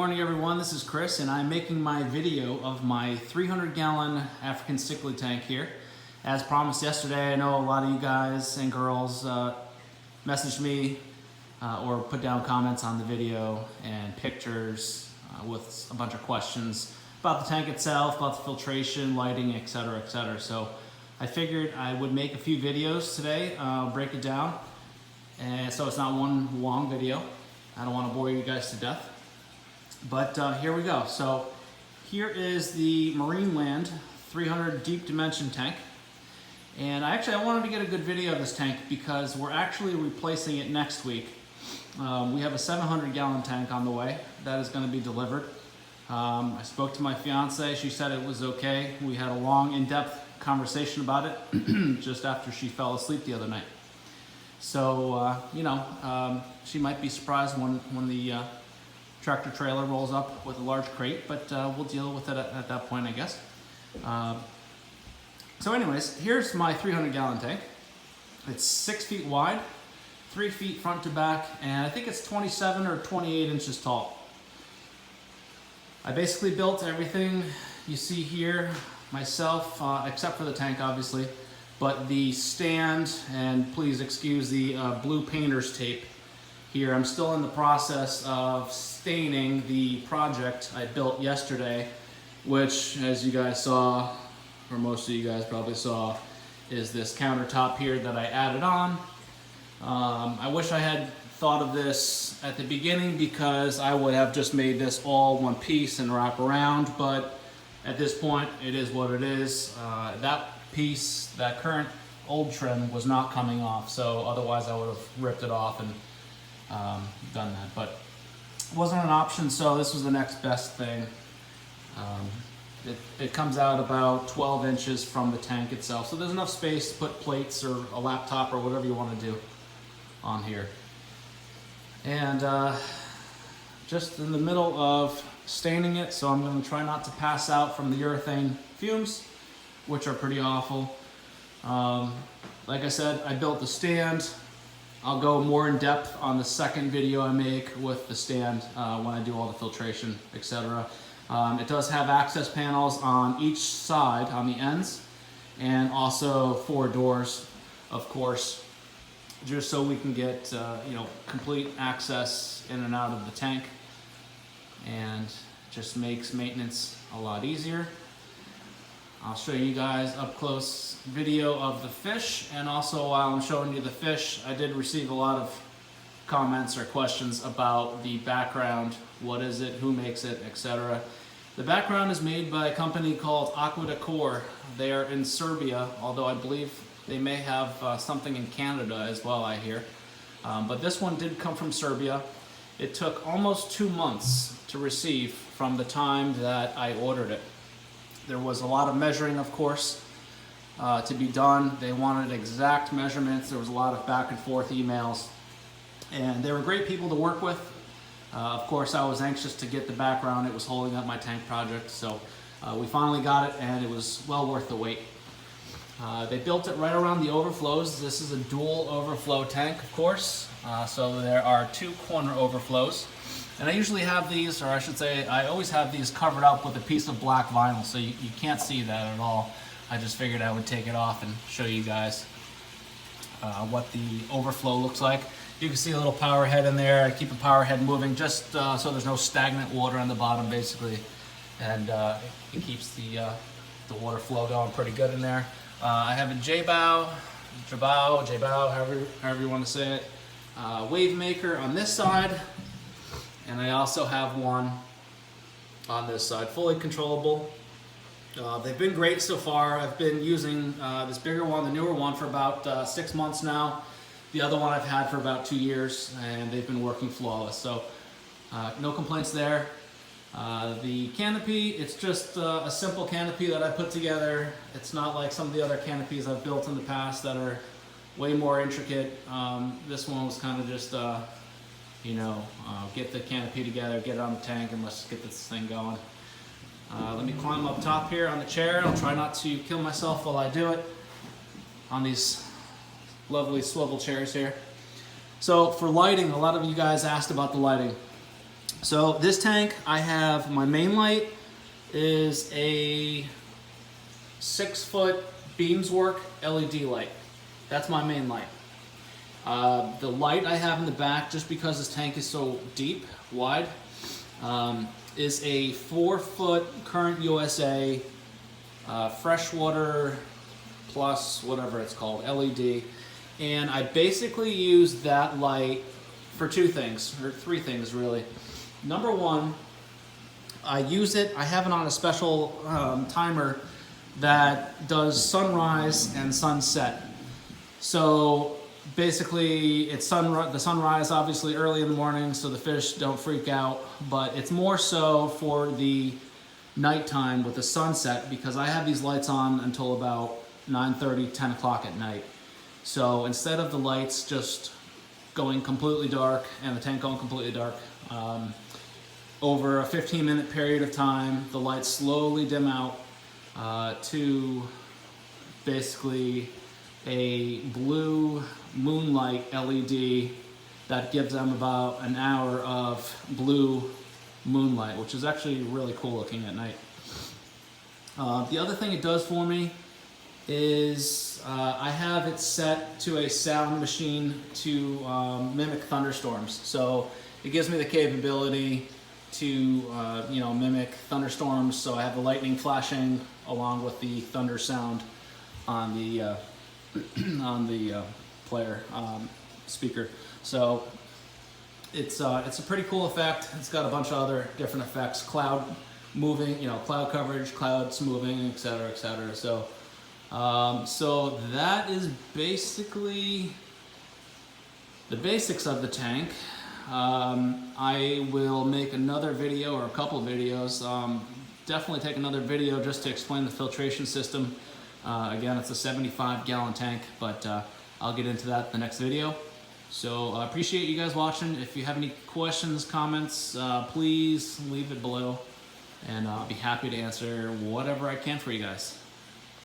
morning everyone, this is Chris and I'm making my video of my 300-gallon African cichlid tank here. As promised yesterday, I know a lot of you guys and girls messaged me or put down comments on the video and pictures with a bunch of questions about the tank itself, about the filtration, lighting, etc., etc. So I figured I would make a few videos today, break it down, and so it's not one long video. I don't want to bore you guys to death. But here we go. So here is the Marineland 300 deep dimension tank. And I wanted to get a good video of this tank because we're actually replacing it next week. We have a 700-gallon tank on the way that is going to be delivered. I spoke to my fiance. She said it was okay. We had a long, in-depth conversation about it just after she fell asleep the other night. So, she might be surprised when the tractor trailer rolls up with a large crate, but we'll deal with it at that point, I guess. So anyways, here's my 300-gallon tank. It's 6 feet wide, 3 feet front to back, and I think it's 27 or 28 inches tall. I basically built everything you see here myself, except for the tank, obviously, but the stand, and please excuse the blue painter's tape here. I'm still in the process of staining the project I built yesterday, which, as you guys saw, or most of you guys probably saw, is this countertop here that I added on. I wish I had thought of this at the beginning because I would have just made this all one piece and wrap around, but at this point it is what it is. That piece, that current old trim, was not coming off, so otherwise I would have ripped it off and done that, but it wasn't an option, so this was the next best thing. It comes out about 12 inches from the tank itself, so there's enough space to put plates or a laptop or whatever you want to do on here. And just in the middle of staining it, so I'm going to try not to pass out from the urethane fumes, which are pretty awful. Like I said, I built the stand. I'll go more in depth on the second video I make with the stand when I do all the filtration, etc. It does have access panels on each side, on the ends, and also 4 doors, of course, just so we can get complete access in and out of the tank, and just makes maintenance a lot easier. I'll show you guys up close video of the fish, and also while I'm showing you the fish, I did receive a lot of comments or questions about the background. What is it, who makes it, etc. The background is made by a company called Aqua Decor. They are in Serbia, although I believe they may have something in Canada as well, I hear. But this one did come from Serbia. It took almost 2 months to receive from the time that I ordered it. There was a lot of measuring, of course, to be done. They wanted exact measurements. There was a lot of back and forth emails, and they were great people to work with. Of course, I was anxious to get the background. It was holding up my tank project, so we finally got it, and it was well worth the wait. They built it right around the overflows. This is a dual overflow tank, of course, so there are 2 corner overflows. And I usually have these, or I should say, I always have these covered up with a piece of black vinyl, so you can't see that at all. I just figured I would take it off and show you guys what the overflow looks like. You can see a little power head in there. I keep a power head moving just so there's no stagnant water on the bottom, basically. And it keeps the water flow going pretty good in there. I have a J-bow, however you want to say it, wave maker on this side. And I also have one on this side, fully controllable. They've been great so far. I've been using this bigger one, the newer one, for about 6 months now. The other one I've had for about 2 years, and they've been working flawless. So no complaints there. The canopy, it's just a simple canopy that I put together. It's not like some of the other canopies I've built in the past that are way more intricate. This one was kind of just get the canopy together, get it on the tank, and let's get this thing going. Let me climb up top here on the chair. I'll try not to kill myself while I do it on these lovely swivel chairs here. So for lighting, a lot of you guys asked about the lighting. So this tank, I have my main light is a 6-foot Beamswork LED light. That's my main light. The light I have in the back, just because this tank is so deep, wide, is a 4-foot Current USA freshwater plus whatever it's called, LED. And I basically use that light for 2 things, or 3 things really. Number 1, I use it, I have it on a special timer that does sunrise and sunset. So basically it's the sunrise obviously early in the morning so the fish don't freak out, but it's more so for the nighttime with the sunset, because I have these lights on until about 9:30, 10 o'clock at night. So instead of the lights just going completely dark and the tank going completely dark, over a 15-minute period of time, the lights slowly dim out to basically a blue moonlight LED that gives them about an hour of blue moonlight, which is actually really cool looking at night. The other thing it does for me is I have it set to a sound machine to mimic thunderstorms. So it gives me the capability to you know, mimic thunderstorms. So I have the lightning flashing along with the thunder sound on the on the player speaker. So it's a pretty cool effect. It's got a bunch of other different effects, cloud moving, you know, cloud coverage, clouds moving, etc., etc. So so that is basically the basics of the tank. I will make another video or a couple of videos. Definitely take another video just to explain the filtration system. Again, it's a 75-gallon tank, but I'll get into that in the next video. So I appreciate you guys watching. If you have any questions, comments, please leave it below, and I'll be happy to answer whatever I can for you guys.